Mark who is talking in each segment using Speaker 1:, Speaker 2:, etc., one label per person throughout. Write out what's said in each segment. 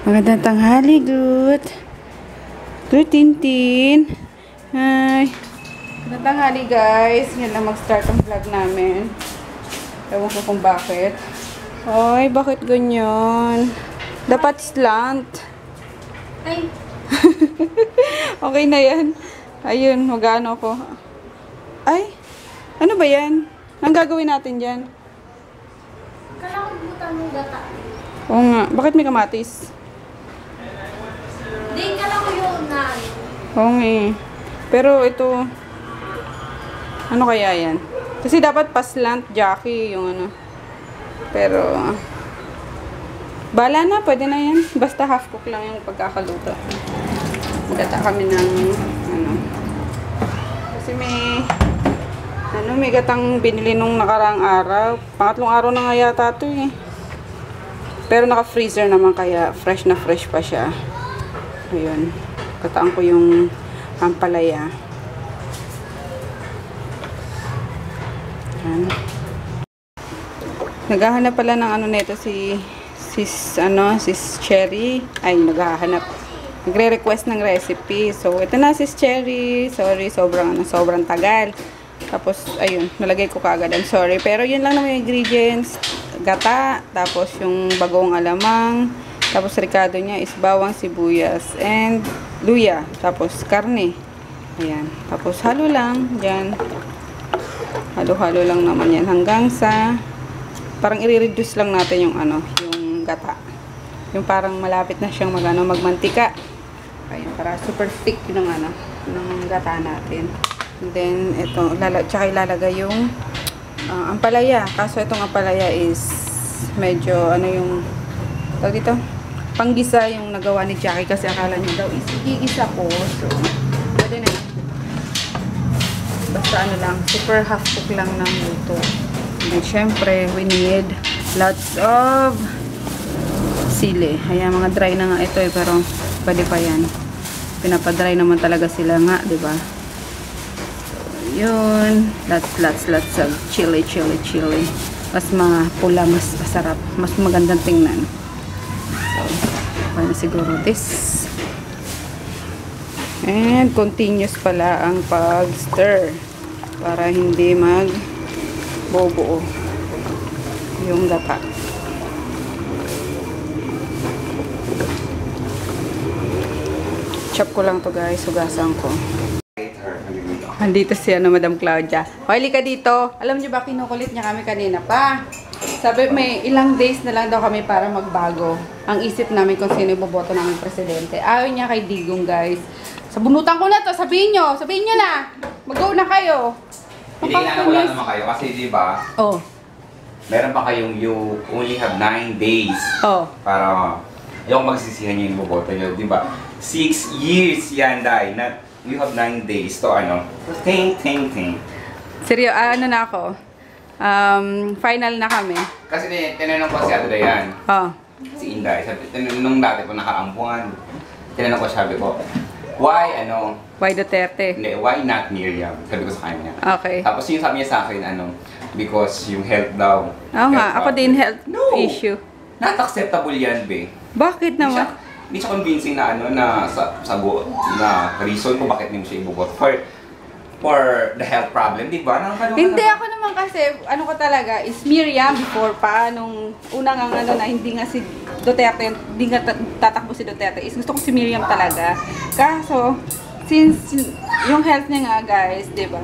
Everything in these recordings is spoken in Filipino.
Speaker 1: Magandang tanghali, Groot. Groot, Tintin. Hi. Magandang tanghali, guys. Yan lang mag-start ang vlog namin. Ewan ko kung bakit. Ay, bakit ganyan? Dapat slant.
Speaker 2: Ay.
Speaker 1: Okay na yan. Ayun, mag-ano ko. Ay, ano ba yan? Anong gagawin natin dyan?
Speaker 2: Kailangan butan mo gata.
Speaker 1: Oo nga. Bakit may kamatis?
Speaker 2: Di, kailangan ko yung na.
Speaker 1: Oo nga eh. Pero ito, ano kaya yan? Kasi dapat pa-slant Jackie yung ano. Pero, bala na, pwede na yan. Basta half cook lang yung pagkakaluto. Magata kami ng, ano. Kasi may gatang binili nung nakaraang araw. Pangatlong araw na nga yata ito eh. Pero naka-freezer naman kaya fresh na fresh pa siya. Ayun. Kataan ko yung ampalaya. Ayan. Naghahanap pala ng ano nito si Sis Cherry. Ay, naghahanap. Nagre-request ng recipe. So, ito na Sis Cherry. Sorry, sobrang tagal. Tapos, ayun, nalagay ko kaagad. I'm sorry. Pero yun lang naman yung ingredients. Gata, tapos yung bagong alamang, tapos ricado niya is bawang, sibuyas, and luya. Tapos karne. Ayan. Tapos halo lang. Diyan. Halo-halo lang naman yan. Hanggang sa, parang i-reduce lang natin yung ano, yung gata. Yung parang malapit na siyang magmantika. Ayan, para super thick yung ano, ng gata natin. And then, ito, tsaka ilalagay yung ampalaya. Kaso itong ampalaya is medyo, ano yung, tawag dito, panggisa yung nagawa ni Jackie kasi akala niya daw is igigisa ko. So, pwede na yun. Basta ano lang, super half cook lang ng luto. And syempre, we need lots of sili. Ayan, mga dry na nga ito eh, pero pwede pa yan. Pinapadry naman talaga sila nga, diba? Yun, lots of chili. Mas pula, mas masarap, mas magandang tingnan. So, okay na siguro this. And continuous pala ang pag-stir para hindi mag-bobuo yung gata. Chop ko lang to guys, hugasan ko. Andito si Madam Claudia. Hoy, ka dito. Alam niyo ba, kinukulit niya kami kanina pa. Sabi, may ilang days na lang daw kami para magbago. Ang isip namin kung sino iboboto namin presidente. Ayaw niya kay Digong, guys. Sabunutan ko na to. Sabihin nyo na. Mag-go na kayo.
Speaker 3: Hindi wala naman kayo kasi di ba?
Speaker 1: Oh.
Speaker 3: Meron pa kayong you only have 9 days.
Speaker 1: Oh.
Speaker 3: Para yung magsisihan niyo yung iboboto niyo, di ba? 6 years yan, Day. You have 9 days to ano. Ting.
Speaker 1: Seryo, ano na ako? Final na kami.
Speaker 3: Kasi tinanong ko si Ate Dayan.
Speaker 1: Oh.
Speaker 3: Si Inday. Nung dati po nakaampuan. Tinanong ko, sabi ko, why
Speaker 1: Why Duterte?
Speaker 3: Hindi, why not Miriam? Sabi ko sa kanya.
Speaker 1: Okay.
Speaker 3: Tapos yung sabi niya sa akin, because yung health daw.
Speaker 1: Oo nga, ako din health issue.
Speaker 3: Not acceptable yan, be.
Speaker 1: Bakit naman?
Speaker 3: Hindi siya convincing na na sagot na reason kung bakit hindi mo siya ibubot for the health problem, di ba?
Speaker 1: Hindi ako naman kasi, ano ko talaga, is Miriam before pa, nung unang na hindi nga si Duterte, hindi nga tatakbo si Duterte, is gusto ko si Miriam talaga. Kaso, since yung health niya nga guys, di ba?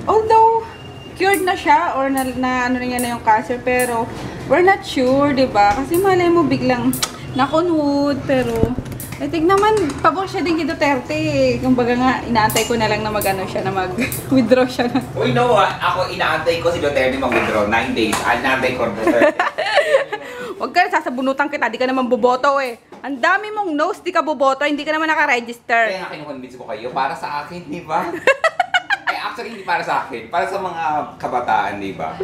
Speaker 1: Although, cured na siya or na ano niya na yung cancer, pero we're not sure, di ba? Kasi malay mo biglang nakunwood, pero I think naman, pabor siya din kay Duterte eh. Kumbaga nga, inaantay ko na lang na mag-ano siya, na mag-withdraw siya.
Speaker 3: Uy, no, ako inaantay ko si Duterte mag-withdraw. 9 days. Inaantay ko Duterte.
Speaker 1: Huwag ka, sasabunutan kita, di ka naman boboto eh. Ang dami mong nose, di ka boboto, hindi ka naman naka-register.
Speaker 3: Kaya nga kinukonvince ko kayo, para sa akin, di ba? Actually, hindi para sa akin. Para sa mga kabataan, di ba?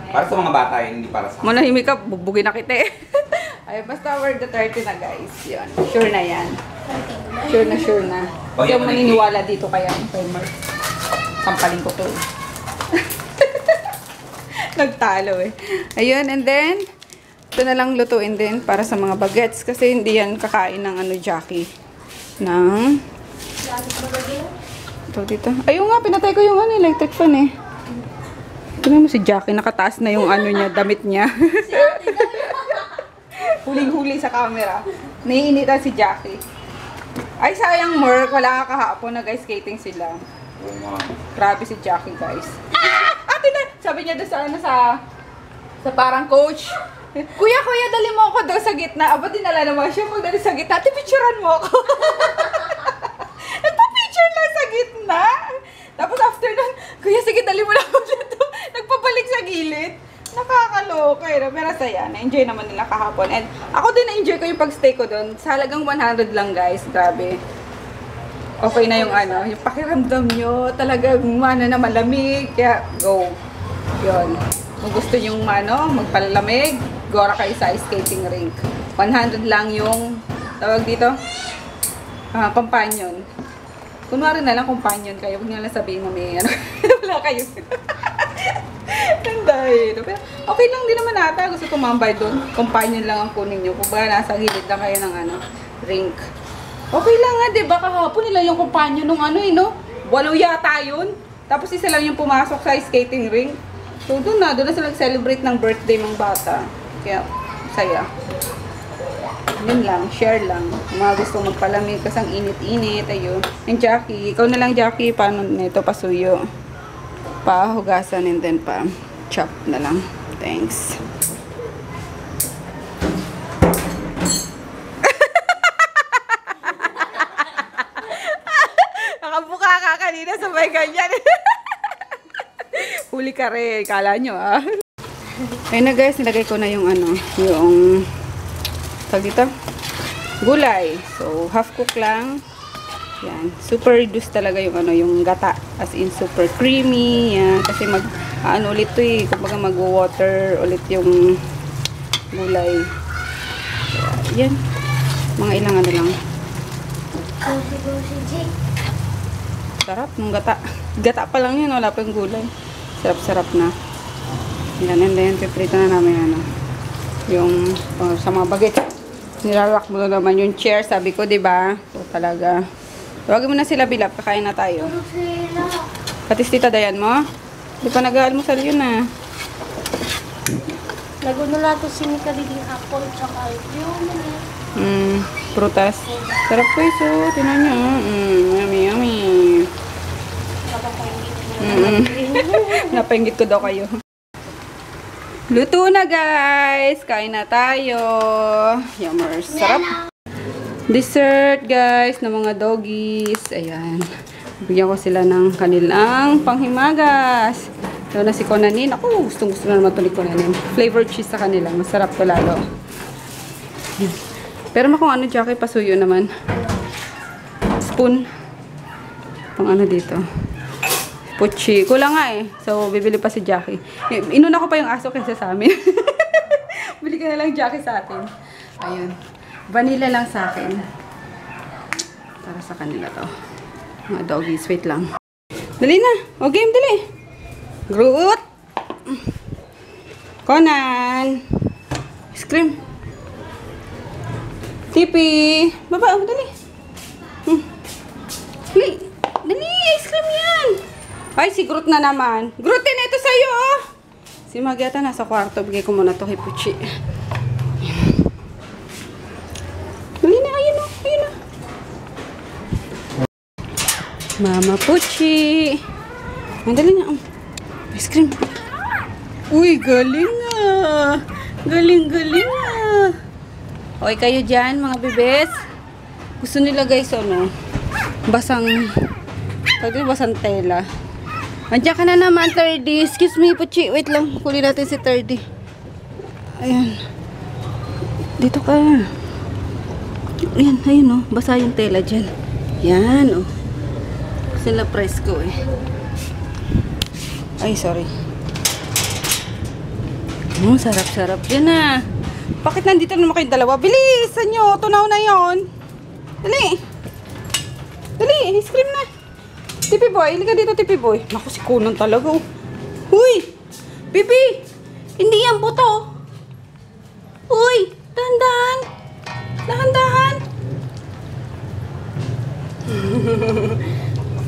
Speaker 3: Para sa mga bata, hindi para sa akin.
Speaker 1: Manahimik ka, bugbugin na kita eh. Ay, basta we're Duterte na guys. Yun. Sure na yan. Sure na. Huwag yung maniniwala dito kaya. Sampalin ko to. Nagtalo eh. Ayun, and then, Ito na lang lutuin din para sa mga bagets kasi hindi yan kakain ng ano, Jackie. Ng... Ito dito. Ayun nga, pinatay ko yung ano, electric fan eh. Tignan mo si Jackie, nakataas na yung ano niya, damit niya. Huling-huli sa camera. Naiinitan si Jackie. Ay, sayang Merc, wala ka kahapon, nag-ice skating sila.
Speaker 3: Oo nga.
Speaker 1: Grabe si Jackie, guys. Ate na! Sabi niya doon sa ano, sa parang coach. Kuya, dali mo ako doon sa gitna. Aba, dinala naman siya. Pag dali sa gitna, ate, picturean mo ako. Nagpa-picture lang sa gitna. Tapos after nun, kuya, sige, dali mo lang ako dito. Nagpabalik sa gilid. Nakakaloka eh. Pero saya. Na-enjoy naman nila kahapon. And ako din na-enjoy ko yung pag-stay ko doon. Sa halagang 100 lang, guys. Grabe. Okay na yung ano, yung pakiramdam nyo. Talagang na malamig. Kaya, go. Yun. Kung gusto nyo magpalamig, gora kayo sa skating rink. 100 lang yung, tawag dito, companion. Kunwari na lang companion kayo. Huwag nyo lang sabihin mo may ano. Wala kayo. Dahil. Pero okay lang din naman ata. Gusto tumambay doon. Companion lang ang kunin nyo. Kung ba nasa gilid lang kayo ng ano, rink. Okay lang nga, diba? Kahapon nila yung companion nung ano eh, no? 8 yata yun. Tapos isa lang yung pumasok sa skating rink. So, doon na sila celebrate ng birthday ng bata. Kaya, saya. Yun lang, share lang. Kung mga gusto magpalamig kasi ang init-init, ayun. And Jackie, ikaw na lang Jackie, paano nito pasuyo? Pahugasan and then pa chop na lang. Thanks. Nakabuka ka kanina sabay ganyan. Huli ka rin, kala nyo ah. Ayun na guys, nilagay ko na yung ano, yung tawag dito, gulay. So, half cook lang. Yan, super reduced talaga yung ano, yung gata. As in, super creamy. Yan, kasi ano ulit to eh, kumbaga mag-water ulit yung gulay. Yan, mga ilang ano lang. Sarap ng gata. Gata pa lang yun, wala pa yung gulay. Sarap-sarap na. Yan, and then, piprito na namin ano, yung sa mga bagets. Nilalak mo na naman yung chair, sabi ko, diba? So, talaga. Tawagin mo na sila, Bilap, kakain na tayo. Patis tita Dayan mo? Di pa nag-aalmusal yun ah.
Speaker 2: Nagunula ko si Mika diging apple tsaka yun.
Speaker 1: Prutas. Sarap po iso. Tinan nyo. Yummy, yummy. Napainggit ko daw kayo. Luto na guys. Kain na tayo. Yummers. Sarap. Dessert guys ng mga doggies. Ayan. Bigyan ko sila ng kanilang panghimagas. Ito na si Conanin. Ako, gusto na naman ito ni Conanin. Flavored cheese sa kanila. Masarap to lalo. Pero kung ano, Jackie, pasuyo naman. Spoon. Pang ano dito. Puchi. Kulang nga eh. So, bibili pa si Jackie. Inuna ko pa yung aso kaysa sa amin. Bili ka na lang Jackie sa atin. Ayun. Vanilla lang sa akin. Para sa kanila to. Mga doggies. Wait lang. Dali na. O game, dali. Groot. Conan. Ice cream. Tipi. Baba. Dali. Dali. Dali. Ice cream yan. Ay, si Groot na naman. Groot din ito sa'yo, oh. Si Magyata nasa kwarto. Bigay ko muna to kay Puchi. Dali na. Ayun, oh. Ayun, oh. Mama Puchi. Mandali na. Ice cream. Uy, galing ah. Galing ah. Okay kayo dyan, mga bebes. Gusto nila guys, ano, basang tela. Andiyan ka na naman, 30. Excuse me, Puchi. Wait lang. Kunin natin si 30. Ayan. Dito ka. Ayan, ayun oh. Basa yung tela dyan. Yan oh. Sila price ko eh. Ay, sorry. Sarap-sarap yan ah. Bakit nandito naman kayong dalawa? Bilisan nyo. Tunaw na yon. Dali. Dali, ice cream na. Tipi boy, hindi ka dito, Tipi boy. Naku, si Conan talaga oh. Huy! Pipi! Hindi yan buto. Uy! Dahan-dahan! Dahan-dahan!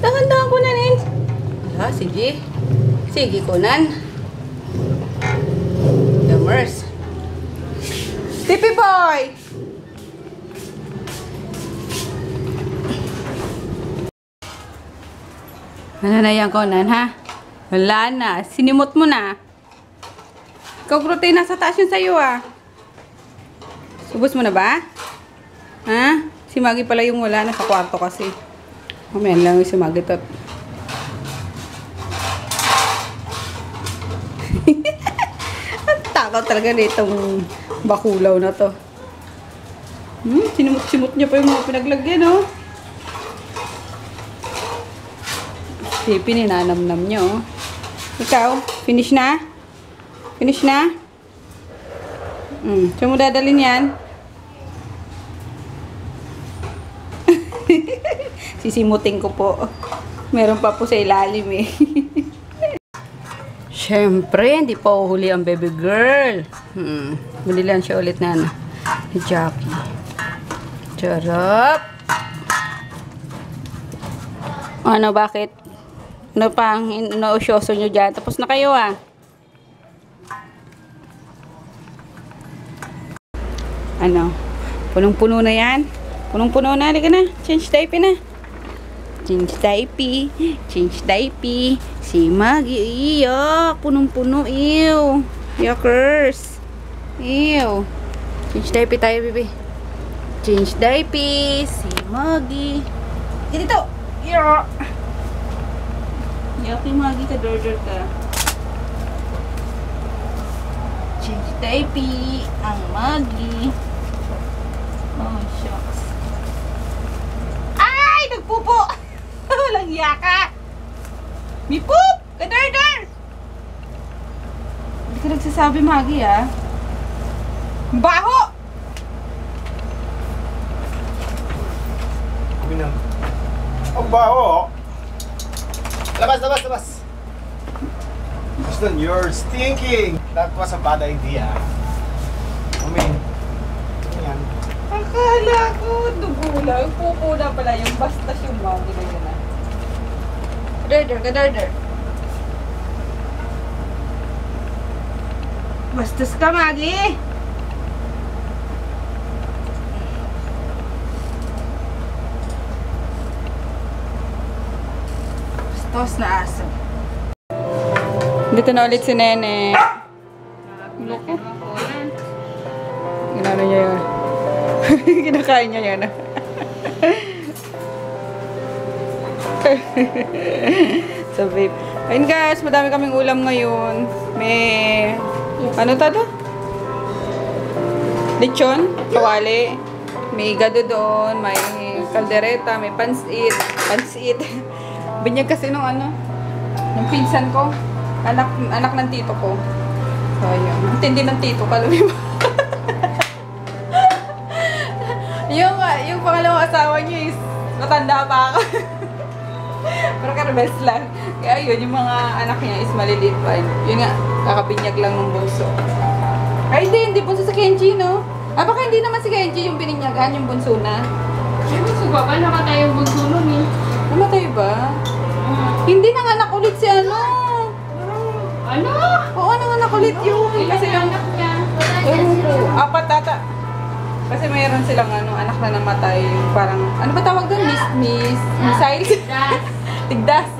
Speaker 1: Dahan-dahan kunanin. Hala, sige. Sige kunan. Damers. Tipi boy! Ano na yan kunan ha? Wala na. Sinimot mo na. Ikaw protein nasa taas yun sa'yo ah. Subos mo na ba? Ha? Si Maggie pala yung wala na sa kwarto kasi. Mamaya lang yung si Maggie tot. Ang takaw talaga na itong bakulaw na to. Sinimot-simot niya pa yung mga pinaglagyan oh. Si pininanamnam niya oh. Ikaw, finish na? Finish na? Saan mo dadalhin yan? Sisimutin ko po. Meron pa po sa ilalim eh. Siyempre, hindi pa uhuli ang baby girl. Bunilan siya ulit na ano. Ni Jackie. Charap! Ano, bakit? Ano pang inausyoso nyo dyan? Tapos na kayo ah. Ano? Punong-puno na yan? Punong-puno na. Halika na. Change diaper na. Change diaper. Change diaper. Si Maggie. Iyak. Punong-puno. Ew. Yuckers. Ew. Change diaper tayo, baby. Change diaper. Si Maggie. Dito. Iyak. Iyak yung Maggie ka. Dorder ka. Change diaper. Ang Maggie. Oh, shucks. Ay! Nagpupo! Walang yaka! May poop! Kadardar! Hindi ka nagsasabi, Maggie, ah. Baho!
Speaker 4: Ang baho! Labas, labas, labas! Justin, you're stinking! That was a bad idea. I mean, yan.
Speaker 1: Akala ko, dugo lang. Pupo na pala yung bastas yung Maggie na yun, ah. Kadardar, kadardar. Bastos ka, Maggie! Bastos na aso. Dito na ulit si Nene. Loko. Ginano niya yun. Kinakain niya yun. So, babe. Ayun guys, madami kaming ulam ngayon. May, ano to? Lechon, kawali. May gado doon, may kaldereta, may pansit. Pansit. Binyag kasi nung ano, yung pinsan ko. Anak ng tito ko. So, ayun. Intindi ng tito ka, alam mo. yung pangalawang asawa niyo is matanda pa ako. Pero karabes lang. Kaya yun, yung mga anak niya is maliliit pa. Yun nga, kakabinyag lang ng bunso. Ay, hindi bunso sa Kenji, no? Ah, baka hindi naman si Kenji yung bininyagan, yung bunso na.
Speaker 2: Ay, bunso ba? Namatay yung bunso nun eh.
Speaker 1: Namatay ba? Hindi nanganak ulit si ano.
Speaker 2: Ano?
Speaker 1: Oo, nanganak ulit yun. Kasi yung
Speaker 2: anak niya.
Speaker 1: apat ata. Kasi mayroon silang ano, anak na namatay. Yung parang, ano ba tawag doon? Missiles?
Speaker 2: Das.
Speaker 1: Tigdas.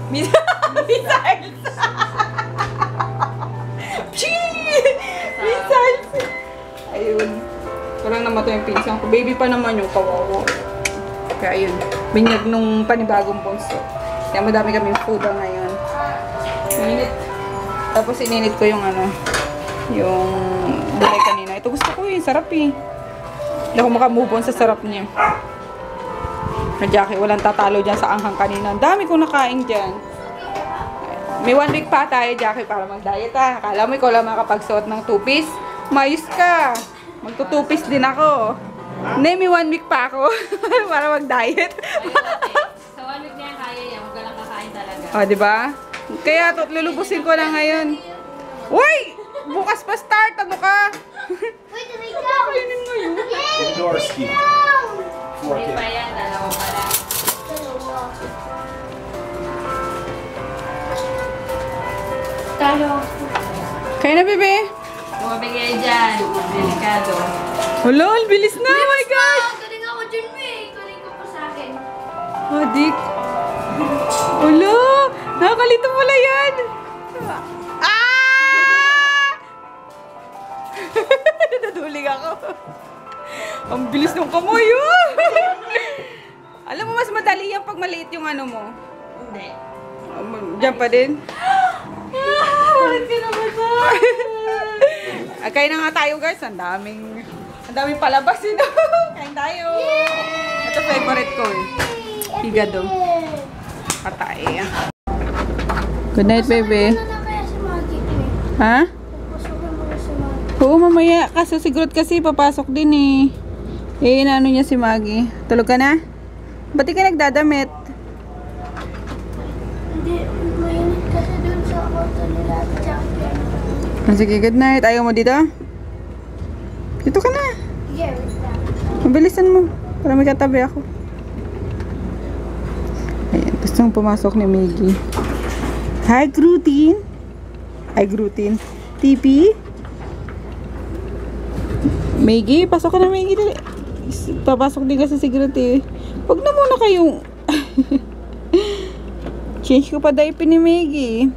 Speaker 1: Missiles. Missiles. Ayun. Parang namatay yung pinsan ko. Baby pa naman yung kawawa. Kaya ayun. Binyag nung panibagong bunso. Kaya madami kaming food ngayon. Init. Tapos ininit ko yung ano, yung gulay kanina. Ito gusto ko eh. Sarap eh. Hindi ako makamove on sa sarap niya. Na Jackie, walang tatalo dyan sa anghang kanina. Ang dami kong nakain dyan. May 1 week pa tayo, Jackie, para mag-diet ha. Akala mo ikaw lang makapagsuot ng 2-piece? Mayos ka. Magto-2-piece din ako. Hindi, may 1 week pa ako. Para mag-diet.
Speaker 2: Sa 1 week na yan, kaya yan. Huwag ka lang kakain talaga.
Speaker 1: O, diba? Kaya lulubusin ko na ngayon. Uy! Bukas pa start. Ano ka?
Speaker 2: Wait,
Speaker 4: Jaworski. 4K.
Speaker 1: yan, dalawa pa lang.
Speaker 2: Tayo.
Speaker 1: Kaya na, bebe?
Speaker 5: Bumabigay dyan. Delikado.
Speaker 1: Hello, ang bilis na. Oh my God!
Speaker 2: Galing ako dyan, May. Galing ka pa sa akin.
Speaker 1: Oh, Dick. Hello! Nakakalito pala yan. Ah! Nadulig ako. Ang bilis ng kamay, oh! Alam mo, mas madali yan pag maliit yung ano mo.
Speaker 5: Hindi.
Speaker 1: Diyan pa din.
Speaker 5: Bakit ka naman ba?
Speaker 1: Kain na nga tayo, guys. Ang daming palabas, yun. Kain tayo. Ito favorite ko, eh. Higado. Patay. Good night, baby.
Speaker 2: Ano na kaya si Maggie, May?
Speaker 1: Ha?
Speaker 2: Pasukin mo na si Maggie.
Speaker 1: Oo, mamaya. Kaso sigurot kasi papasok din, eh. Eh, inaano niya si Maggie. Tulog ka na? Ba't di ka nagdadamit?
Speaker 2: Hindi, mainit kasi dun sa auto nila at jacket.
Speaker 1: Sige, good night. Ayaw mo dito? Dito ka na.
Speaker 2: Yeah, wait lang.
Speaker 1: Mabilisan mo. Para may katabi ako. Ayan, gustong pumasok ni Maggie. Hi, Grutin. Hi, Grutin. TP. Maggie, pasok ka na, Maggie. Dali. Papasok din kasi si Grutin. Huwag na muna kayong... Change ko pa diaper ni Maggie.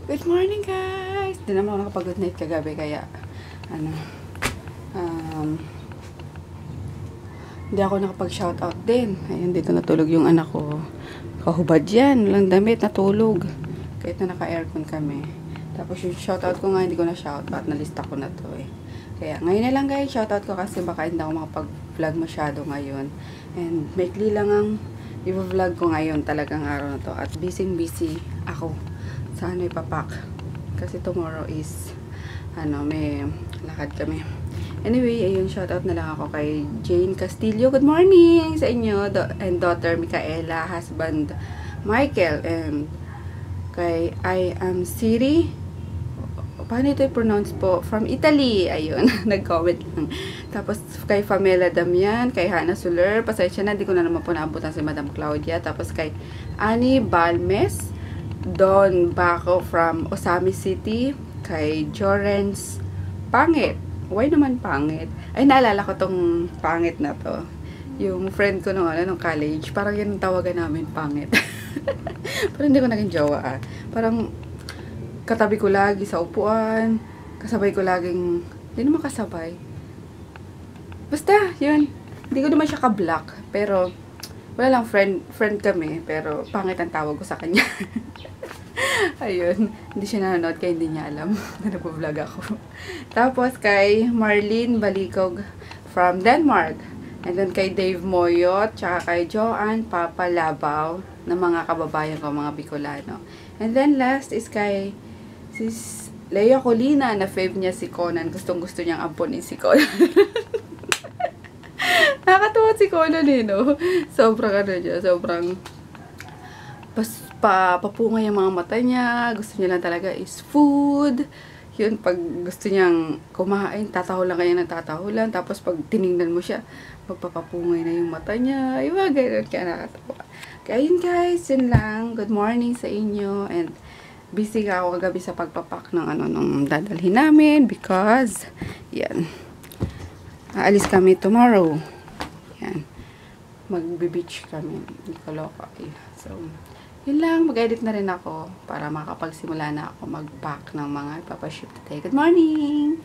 Speaker 1: Good morning, guys. Di naman ako nakapag-good night kagabi, kaya hindi ako nakapag-shoutout din. Ayun, dito natulog yung anak ko. Kahubad yan. Walang damit, natulog. Kahit na naka-aircon kami. Tapos yung shoutout ko nga, hindi ko na shoutout. Nalista ko na to eh. Kaya ngayon na lang guys, shoutout ko kasi baka hindi ako makapag-vlog masyado ngayon. And maikli lang ang i-vlog ko ngayon talagang araw na to. At busy ako sa ano ipapak. Kasi tomorrow is may lakad kami. Anyway, ayun, shoutout na lang ako kay Jane Castillo. Good morning sa inyo. And daughter Micaela, husband Michael. And kay I am Siri. Paano ito i-pronounce po? From Italy. Ayun, nag-comment lang. Tapos kay Pamela Damian, kay Hannah Soler. Pasensya na, di ko na naman po naabutan si Madam Claudia. Tapos kay Annie Balmes. Don Baco from Osami City. Kay Jorens Pangit. Why naman pangit? Ay, naalala ko tong pangit na to. Yung friend ko nung college, parang yun ang tawagan namin, pangit. Parang hindi ko naging jowa. Parang katabi ko lagi sa upuan, kasabay ko laging, hindi naman kasabay. Basta, yun. Hindi ko naman siya ka-block, pero wala lang, friend kami, pero pangit ang tawag ko sa kanya. Ayun, hindi siya nanonood kaya hindi niya alam na nagpo-vlog ako. Tapos kay Marlene Balikog from Denmark. And then kay Dave Moyot, tsaka kay Joanne Papa Labaw, na mga kababayan ko, mga Bicolano. And then last is kay Sis Leia Colina, na fave niya si Conan. Gustong-gusto niyang ampunin si Conan. Nakakatuwa si Conan eh, no? Sobrang sobrang papungay ang mga mata niya. Gusto niya lang talaga is food. Yun, pag gusto niyang kumain, tatahulan kaya ng tatahulan. Tapos pag tiningnan mo siya, magpapapungay na yung mata niya. Yung mga ganun, kaya nakakatawa. Kaya yun guys, yun lang. Good morning sa inyo. And busy ka ako kagabi sa pagpapak ng nung dadalhin namin. Because, yan. Aalis kami tomorrow. Yan. Magbe-beach kami. Hindi ko loka. So, yun lang, mag-edit na rin ako para makapagsimula na ako mag-pack ng mga ipapaship today. Good morning!